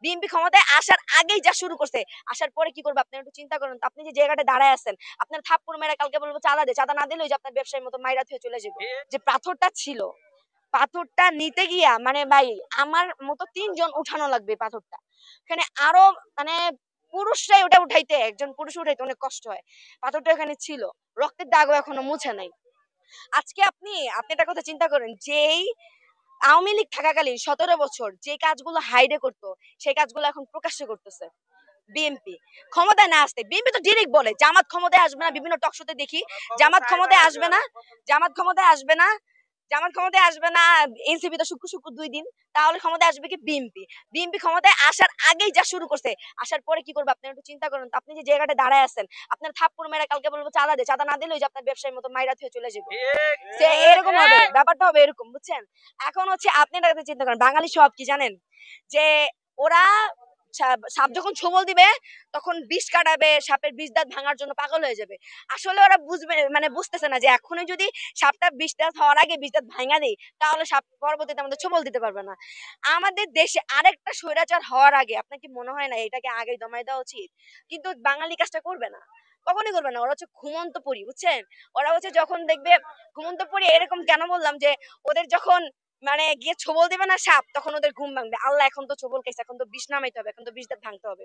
BNP ক্ষমতায় আসার আগেই যা শুরু করছে, আসার পরে কি করবে আপনারা একটু চিন্তা করুন। আপনি যে জায়গাটা দাঁড়ায় আছেন, আপনার থাপ্পড় মেরে কালকে বলবো চাঁদা দে, চাঁদা না দিলে ওই যে আপনার ব্যবসায়ীর মতো মাইরা থুয়ে চলে যাবে। যে পাথরটা ছিল, পাথরটা নিতে গিয়া মানে ভাই আমার মতো ৩ জন উঠানো লাগবে পাথরটা। এখানে আরো মানে পুরুষরাই ওটা উঠাইতে, একজন পুরুষ উঠাইতে অনেক কষ্ট হয়। পাথরটা এখানে ছিল, রক্তের দাগও এখনো মুছে নাই। আজকে আপনি আপনি একটা কথা চিন্তা করেন, যেই আওয়ামী লীগ থাকাকালীন ১৭ বছর যে কাজগুলো হাইডে করতো, সেই কাজগুলো এখন প্রকাশ্যে করতেছে বিএনপি। ক্ষমতায় না আসতে বিএনপি তো ডিরেক্ট বলে জামাত ক্ষমতায় আসবে না, বিভিন্ন টক শোতে দেখি জামাত ক্ষমতায় আসবে না, জামাত ক্ষমতায় আসবে না, জামাত ক্ষমতায় আসবে না। এনসিপি তো শুক্র শুক্র ২ দিন, তাহলে ক্ষমতায় আসবে কি বিএনপি। বিএনপি ক্ষমতায় আসার আগেই যা শুরু করছে, আসার পরে কি করবে আপনারা একটু চিন্তা করুন। আপনি যে জায়গাটা দাঁড়ায় আছেন, আপনার থাপ্পড় মেরে কালকে বলবো চাঁদা দে, চাঁদা না দিলে ওই যে আপনার ব্যবসায়ীর মতো মাইরা থুয়ে চলে যাবে। এরকম হবে, ব্যাপারটা হবে এরকম, বুঝছেন। এখন হচ্ছে আপনি একটা কথা চিন্তা করেন, বাঙালি সব কি জানেন, যে ওরা সাপ যখন ছোবল দিবে তখন বিষ কাটাবে, সাপের বিষ দাঁত ভাঙার জন্য পাগল হয়ে যাবে। আসলে ওরা বুঝবে মানে বুঝতেছে না যে এখনই যদি সাপটা বিষ দাঁত হওয়ার আগে বিষ দাঁত ভাঙা দেই, তাহলে সাপ পরবর্তীতে আমাদের ছোবল দিতে পারবে না। আমাদের দেশে আরেকটা স্বৈরাচার হওয়ার আগে আপনার কি মনে হয় না এটাকে আগে দমাই দেওয়া উচিত? কিন্তু বাঙালি কাজটা করবে না, কখনই করবে না। ওরা হচ্ছে ঘুমন্ত পরি, বুঝছেন। ওরা হচ্ছে যখন দেখবে ঘুমন্ত পরি, এরকম কেন বললাম যে ওদের যখন মানে গিয়ে ছোবল দিবে না সাপ, তখন ওদের ঘুম ভাঙবে। আল্লাহ এখন তো ছোবল খাইছে, এখন তো বিষ নামাইতে হবে, এখন তো বিষ দাঁত ভাঙতে হবে।